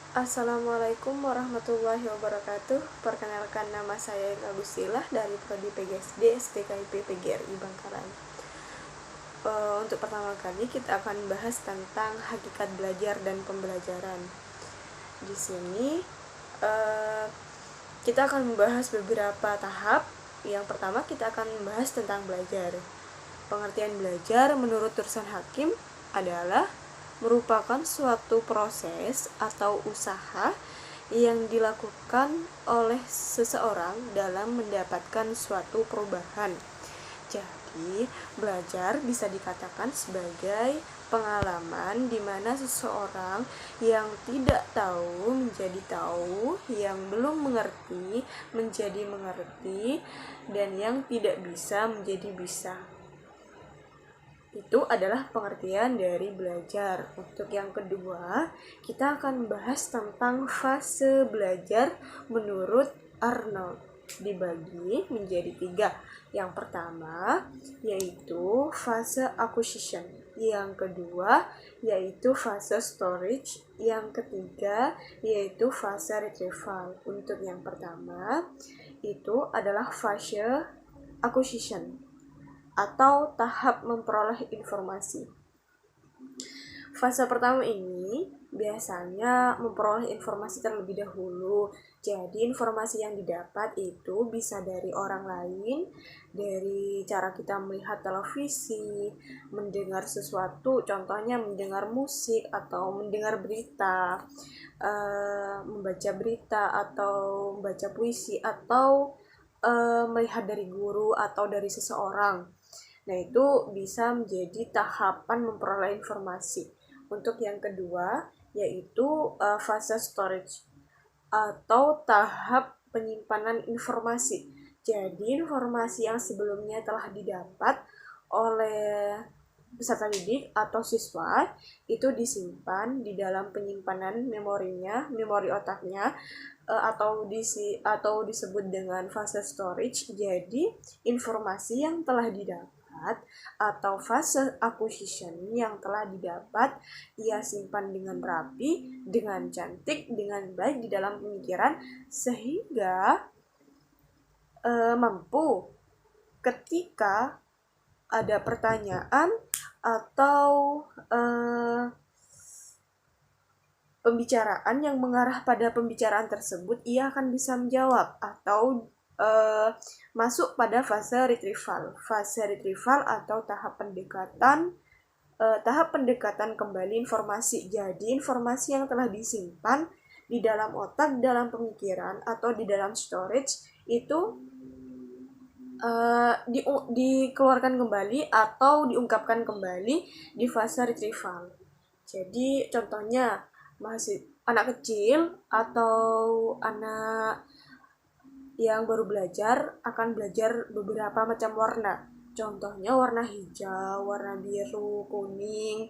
Assalamualaikum warahmatullahi wabarakatuh. Perkenalkan, nama saya Eka Gustilah dari Prodi PGSD STKIP PGRI Bangkalan. Untuk pertama kali kita akan bahas tentang hakikat belajar dan pembelajaran. Di sini kita akan membahas beberapa tahap. Yang pertama kita akan membahas tentang belajar. Pengertian belajar menurut Tursan Hakim adalah merupakan suatu proses atau usaha yang dilakukan oleh seseorang dalam mendapatkan suatu perubahan. Jadi, belajar bisa dikatakan sebagai pengalaman di mana seseorang yang tidak tahu menjadi tahu, yang belum mengerti menjadi mengerti, dan yang tidak bisa menjadi bisa. Itu adalah pengertian dari belajar. Untuk yang kedua, kita akan membahas tentang fase belajar menurut Arnold. Dibagi menjadi 3. Yang pertama yaitu fase acquisition, yang kedua yaitu fase storage, yang ketiga yaitu fase retrieval. Untuk yang pertama itu adalah fase acquisition atau tahap memperoleh informasi. Fase pertama ini biasanya memperoleh informasi terlebih dahulu. Jadi informasi yang didapat itu bisa dari orang lain, dari cara kita melihat televisi, mendengar sesuatu, contohnya mendengar musik atau mendengar berita, membaca berita atau membaca puisi, atau melihat dari guru atau dari seseorang. Nah, itu bisa menjadi tahapan memperoleh informasi. Untuk yang kedua, yaitu fase storage atau tahap penyimpanan informasi. Jadi, informasi yang sebelumnya telah didapat oleh peserta didik atau siswa itu disimpan di dalam penyimpanan memorinya, memori otaknya, atau disebut dengan fase storage. Jadi, informasi yang telah didapat atau fase acquisition yang telah didapat ia simpan dengan rapi, dengan cantik, dengan baik di dalam pemikiran sehingga mampu ketika ada pertanyaan atau pembicaraan yang mengarah pada pembicaraan tersebut, ia akan bisa menjawab atau masuk pada fase retrieval. Fase retrieval atau tahap pendekatan kembali informasi. Jadi informasi yang telah disimpan di dalam otak, dalam pemikiran atau di dalam storage itu dikeluarkan kembali atau diungkapkan kembali di fase retrieval. Jadi contohnya anak kecil atau anak yang baru belajar akan belajar beberapa macam warna. Contohnya warna hijau, warna biru, kuning,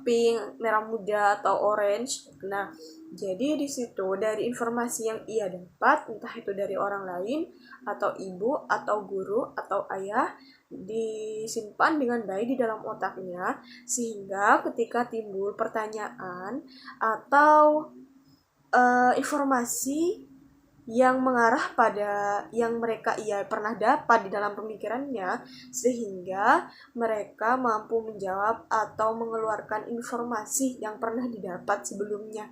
pink, merah muda, atau orange. Nah, jadi di situ dari informasi yang ia dapat, entah itu dari orang lain, atau ibu, atau guru, atau ayah, disimpan dengan baik di dalam otaknya, sehingga ketika timbul pertanyaan atau informasi yang mengarah pada yang ia pernah dapat di dalam pemikirannya, sehingga mereka mampu menjawab atau mengeluarkan informasi yang pernah didapat sebelumnya.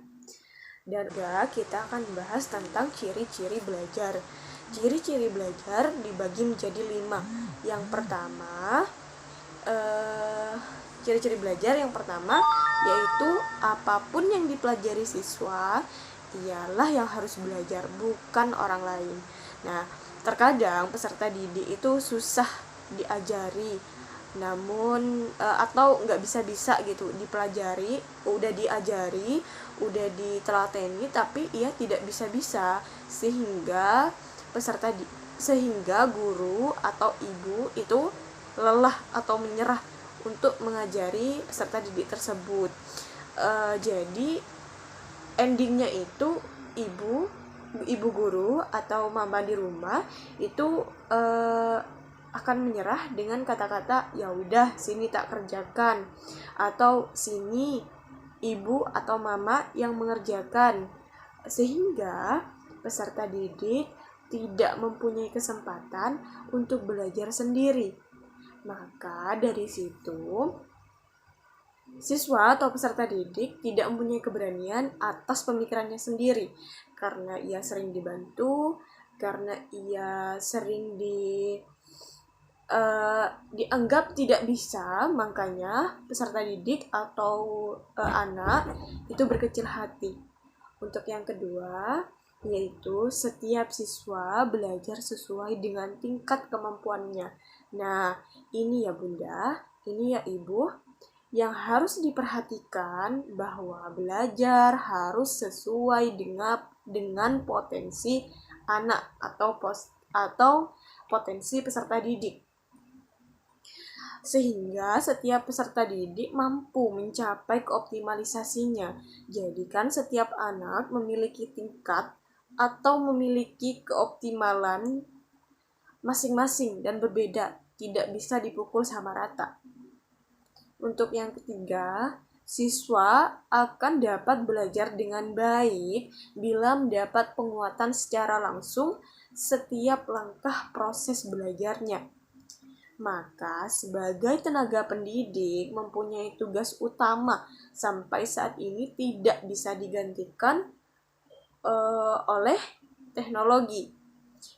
Dan juga kita akan membahas tentang ciri-ciri belajar. Ciri-ciri belajar dibagi menjadi 5. Yang pertama, ciri-ciri belajar yang pertama yaitu apapun yang dipelajari siswa ialah yang harus belajar, bukan orang lain. Nah, terkadang peserta didik itu susah diajari, namun atau nggak bisa-bisa gitu dipelajari, udah diajari, udah ditelateni, tapi ia tidak bisa-bisa, sehingga guru atau ibu itu lelah atau menyerah untuk mengajari peserta didik tersebut. Jadi endingnya itu ibu guru atau mama di rumah itu akan menyerah dengan kata-kata ya udah sini tak kerjakan, atau sini ibu atau mama yang mengerjakan, sehingga peserta didik tidak mempunyai kesempatan untuk belajar sendiri. Maka dari situ, siswa atau peserta didik tidak mempunyai keberanian atas pemikirannya sendiri karena ia sering dibantu, karena ia sering dianggap tidak bisa, makanya peserta didik atau anak itu berkecil hati. Untuk yang kedua, yaitu setiap siswa belajar sesuai dengan tingkat kemampuannya. Nah, ini ya Bunda, ini ya Ibu, yang harus diperhatikan bahwa belajar harus sesuai dengan potensi anak atau potensi peserta didik. Sehingga setiap peserta didik mampu mencapai keoptimalisasinya. Jadikan setiap anak memiliki tingkat atau memiliki keoptimalan masing-masing dan berbeda, tidak bisa dipukul sama rata. Untuk yang ketiga, siswa akan dapat belajar dengan baik bila mendapat penguatan secara langsung setiap langkah proses belajarnya. Maka sebagai tenaga pendidik mempunyai tugas utama sampai saat ini tidak bisa digantikan oleh teknologi,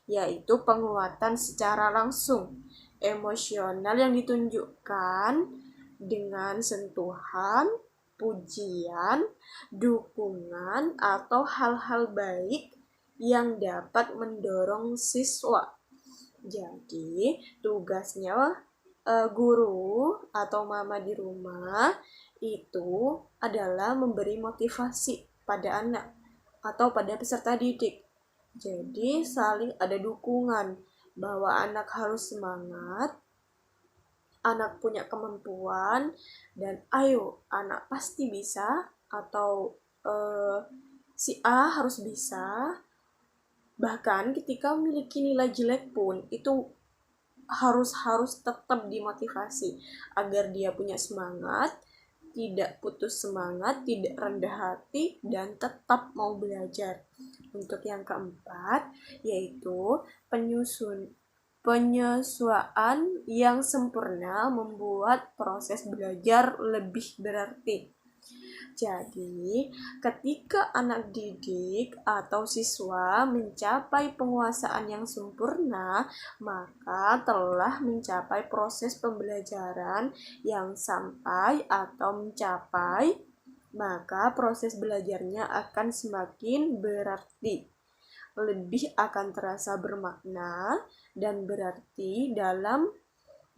yaitu penguatan secara langsung emosional yang ditunjukkan dengan sentuhan, pujian, dukungan, atau hal-hal baik yang dapat mendorong siswa. Jadi, tugasnya guru atau mama di rumah itu adalah memberi motivasi pada anak atau pada peserta didik. Jadi, saling ada dukungan bahwa anak harus semangat, anak punya kemampuan, dan ayo, anak pasti bisa, atau si A harus bisa. Bahkan ketika memiliki nilai jelek pun itu harus tetap dimotivasi agar dia punya semangat, tidak putus semangat, tidak rendah hati, dan tetap mau belajar. Untuk yang keempat, yaitu penyesuaian yang sempurna membuat proses belajar lebih berarti. Jadi, ketika anak didik atau siswa mencapai penguasaan yang sempurna, maka telah mencapai proses pembelajaran yang sampai atau mencapai, maka proses belajarnya akan semakin berarti, lebih akan terasa bermakna dan berarti dalam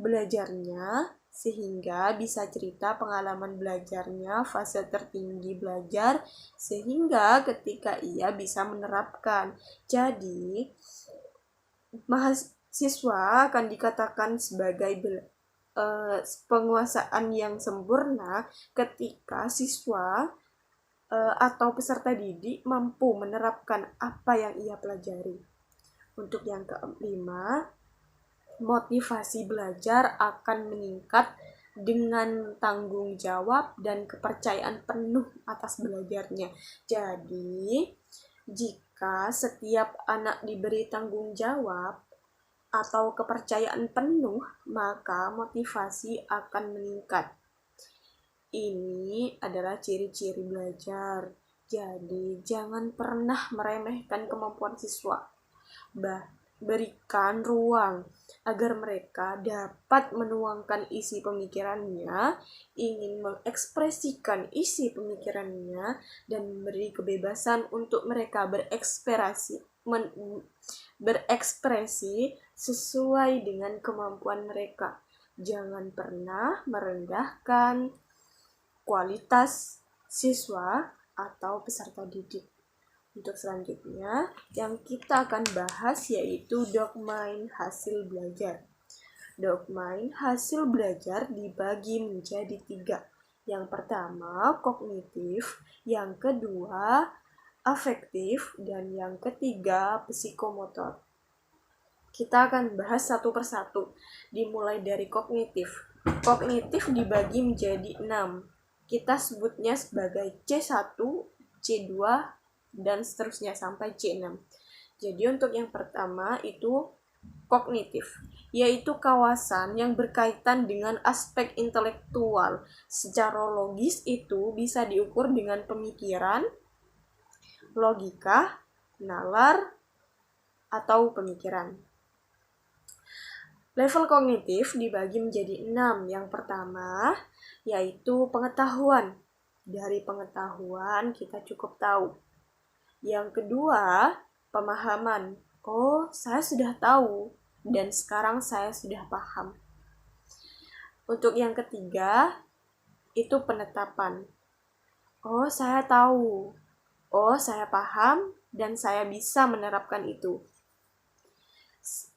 belajarnya, sehingga bisa cerita pengalaman belajarnya fase tertinggi belajar sehingga ketika ia bisa menerapkan. Jadi, mahasiswa akan dikatakan sebagai penguasaan yang sempurna ketika siswa atau peserta didik mampu menerapkan apa yang ia pelajari. Untuk yang kelima, motivasi belajar akan meningkat dengan tanggung jawab dan kepercayaan penuh atas belajarnya. Jadi, jika setiap anak diberi tanggung jawab atau kepercayaan penuh, maka motivasi akan meningkat. Ini adalah ciri-ciri belajar. Jadi, jangan pernah meremehkan kemampuan siswa. Berikan ruang agar mereka dapat menuangkan isi pemikirannya, ingin mengekspresikan isi pemikirannya, dan memberi kebebasan untuk mereka berekspresi sesuai dengan kemampuan mereka. Jangan pernah merendahkan kualitas siswa atau peserta didik. Untuk selanjutnya, yang kita akan bahas yaitu domain hasil belajar. Domain hasil belajar dibagi menjadi 3. Yang pertama, kognitif, yang kedua, afektif, dan yang ketiga, psikomotor. Kita akan bahas satu persatu, dimulai dari kognitif. Kognitif dibagi menjadi 6. kita sebutnya sebagai C1, C2, dan seterusnya sampai C6. Jadi untuk yang pertama itu kognitif, yaitu kawasan yang berkaitan dengan aspek intelektual. Secara logis itu bisa diukur dengan pemikiran, logika, nalar, atau pemikiran. Level kognitif dibagi menjadi 6. Yang pertama yaitu pengetahuan. Dari pengetahuan kita cukup tahu. Yang kedua, pemahaman. Oh, saya sudah tahu dan sekarang saya sudah paham. Untuk yang ketiga, itu penetapan. Oh, saya tahu. Oh, saya paham dan saya bisa menerapkan itu.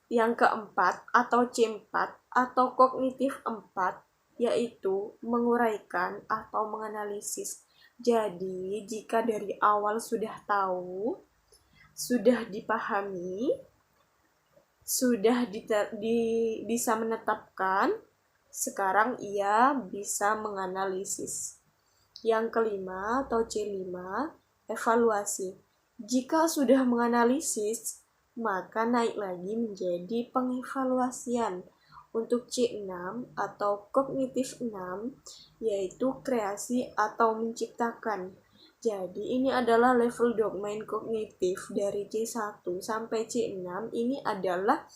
Yang keempat atau C4 atau kognitif 4 yaitu menguraikan atau menganalisis. Jadi, jika dari awal sudah tahu, sudah dipahami, sudah bisa menetapkan, sekarang ia bisa menganalisis. Yang kelima atau C5, evaluasi. Jika sudah menganalisis, maka naik lagi menjadi pengevaluasian. Untuk C6 atau kognitif 6, yaitu kreasi atau menciptakan. Jadi ini adalah level domain kognitif dari C1 sampai C6. Ini adalah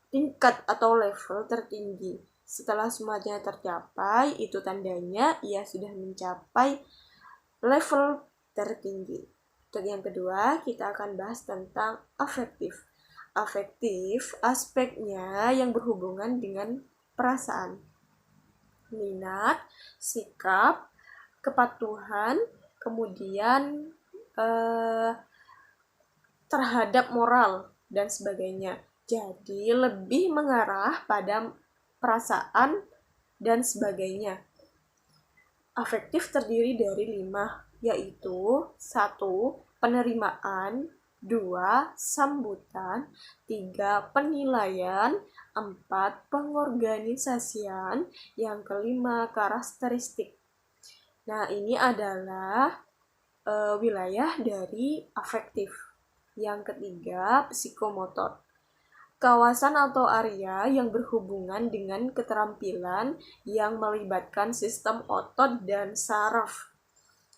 tingkat atau level tertinggi. Setelah semuanya tercapai, itu tandanya ia sudah mencapai level tertinggi. Untuk yang kedua, kita akan bahas tentang afektif. Afektif aspeknya yang berhubungan dengan perasaan, minat, sikap, kepatuhan, kemudian terhadap moral dan sebagainya. Jadi lebih mengarah pada perasaan dan sebagainya. Afektif terdiri dari 5, yaitu 1. Penerimaan, 2. Sambutan, 3. Penilaian, 4. Pengorganisasian, yang kelima karakteristik. Nah, ini adalah wilayah dari afektif. Yang ketiga, psikomotor. Kawasan atau area yang berhubungan dengan keterampilan yang melibatkan sistem otot dan saraf.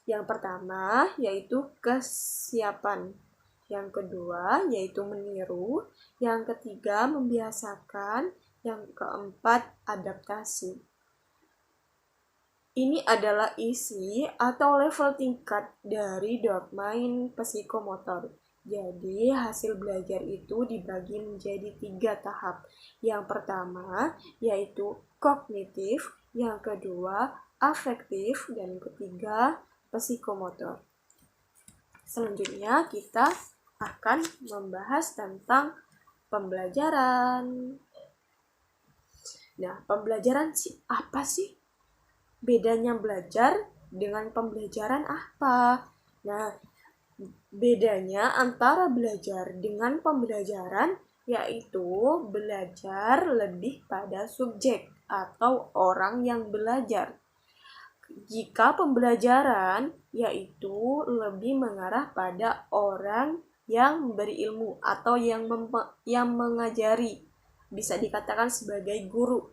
Yang pertama yaitu kesiapan. Yang kedua yaitu meniru. Yang ketiga membiasakan. Yang keempat adaptasi. Ini adalah isi atau level tingkat dari domain psikomotor. Jadi, hasil belajar itu dibagi menjadi 3 tahap. Yang pertama, yaitu kognitif. Yang kedua, afektif. Dan yang ketiga, psikomotor. Selanjutnya, kita akan membahas tentang pembelajaran. Nah, pembelajaran apa sih? Bedanya belajar dengan pembelajaran apa? Nah, bedanya antara belajar dengan pembelajaran yaitu belajar lebih pada subjek atau orang yang belajar. Jika pembelajaran yaitu lebih mengarah pada orang yang memberi ilmu atau yang mengajari, bisa dikatakan sebagai guru.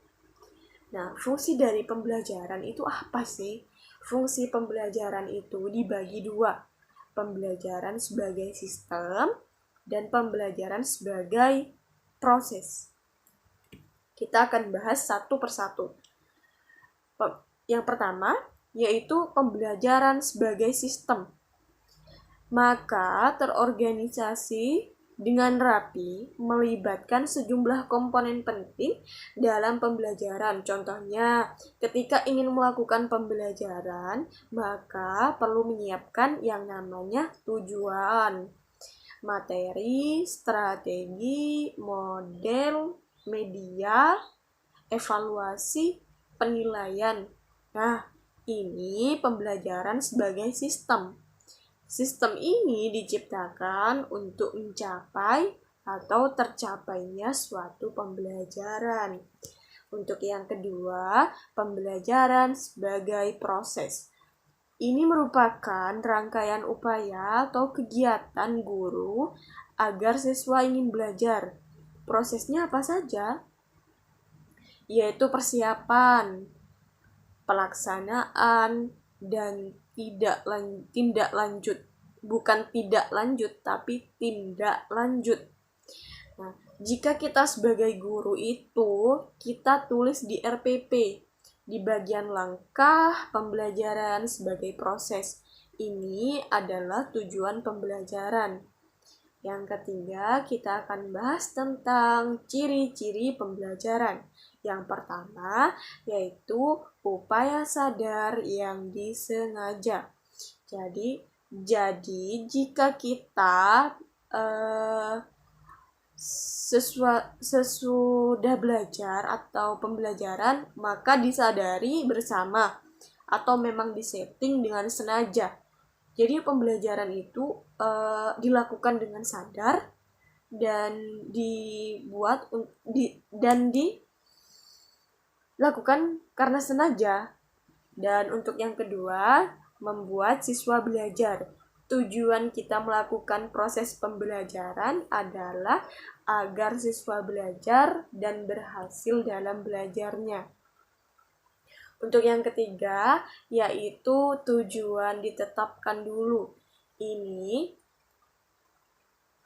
Nah, fungsi dari pembelajaran itu apa sih? Fungsi pembelajaran itu dibagi 2. Pembelajaran sebagai sistem dan pembelajaran sebagai proses. Kita akan bahas satu persatu. Yang pertama, yaitu pembelajaran sebagai sistem. Maka terorganisasi dengan rapi, melibatkan sejumlah komponen penting dalam pembelajaran. Contohnya, ketika ingin melakukan pembelajaran, maka perlu menyiapkan yang namanya tujuan, materi, strategi, model, media, evaluasi, penilaian. Nah, ini pembelajaran sebagai sistem. Sistem ini diciptakan untuk mencapai atau tercapainya suatu pembelajaran. Untuk yang kedua, pembelajaran sebagai proses. Ini merupakan rangkaian upaya atau kegiatan guru agar siswa ingin belajar. Prosesnya apa saja? Yaitu persiapan, pelaksanaan, dan tindak lanjut. Bukan tidak lanjut, tapi tindak lanjut. Nah, jika kita sebagai guru itu, kita tulis di RPP, di bagian langkah pembelajaran sebagai proses. Ini adalah tujuan pembelajaran. Yang ketiga, kita akan bahas tentang ciri-ciri pembelajaran. Yang pertama, yaitu upaya sadar yang disengaja. Jadi jika kita sesudah belajar atau pembelajaran, maka disadari bersama atau memang disetting dengan sengaja. Jadi pembelajaran itu dilakukan dengan sadar dan dilakukan karena sengaja. Dan untuk yang kedua, membuat siswa belajar. Tujuan kita melakukan proses pembelajaran adalah agar siswa belajar dan berhasil dalam belajarnya. Untuk yang ketiga, yaitu tujuan ditetapkan dulu. Ini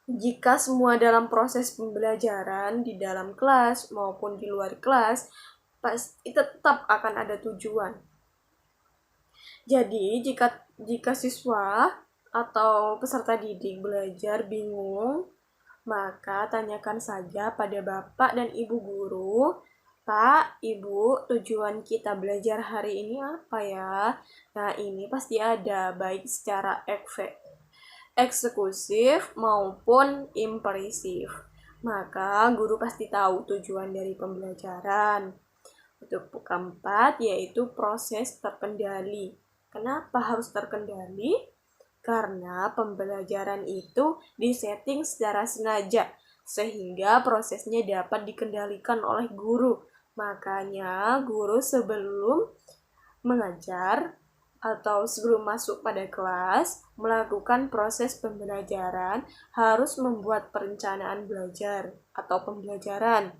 jika semua dalam proses pembelajaran di dalam kelas maupun di luar kelas, pasti tetap akan ada tujuan. Jadi, jika siswa atau peserta didik belajar bingung, maka tanyakan saja pada Bapak dan Ibu guru, Pak, Ibu, tujuan kita belajar hari ini apa ya? Nah, ini pasti ada, baik secara eksekutif maupun impresif. Maka guru pasti tahu tujuan dari pembelajaran. Untuk keempat, yaitu proses terkendali. Kenapa harus terkendali? Karena pembelajaran itu disetting secara sengaja, sehingga prosesnya dapat dikendalikan oleh guru. Makanya guru sebelum mengajar atau sebelum masuk pada kelas, melakukan proses pembelajaran harus membuat perencanaan belajar atau pembelajaran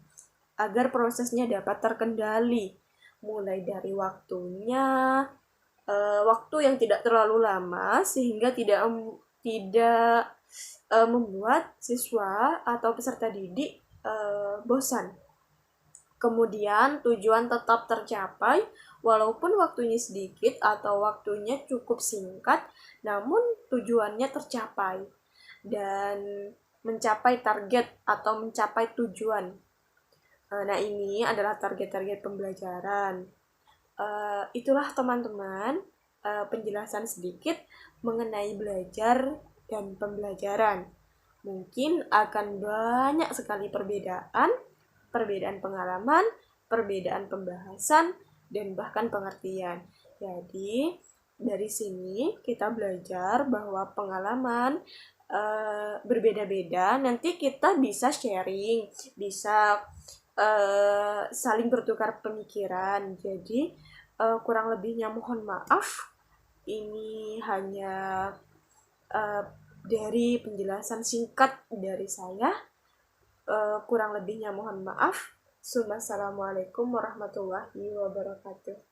agar prosesnya dapat terkendali, mulai dari waktu yang tidak terlalu lama sehingga tidak membuat siswa atau peserta didik bosan. Kemudian tujuan tetap tercapai walaupun waktunya sedikit atau waktunya cukup singkat, namun tujuannya tercapai dan mencapai target atau mencapai tujuan. Nah, ini adalah target-target pembelajaran. Itulah teman-teman penjelasan sedikit mengenai belajar dan pembelajaran. Mungkin akan banyak sekali perbedaan pengalaman, perbedaan pembahasan, dan bahkan pengertian. Jadi, dari sini kita belajar bahwa pengalaman berbeda-beda. Nanti kita bisa sharing, bisa saling bertukar pemikiran. Jadi kurang lebihnya mohon maaf. Ini hanya dari penjelasan singkat dari saya. Kurang lebihnya mohon maaf. Wassalamualaikum warahmatullahi wabarakatuh.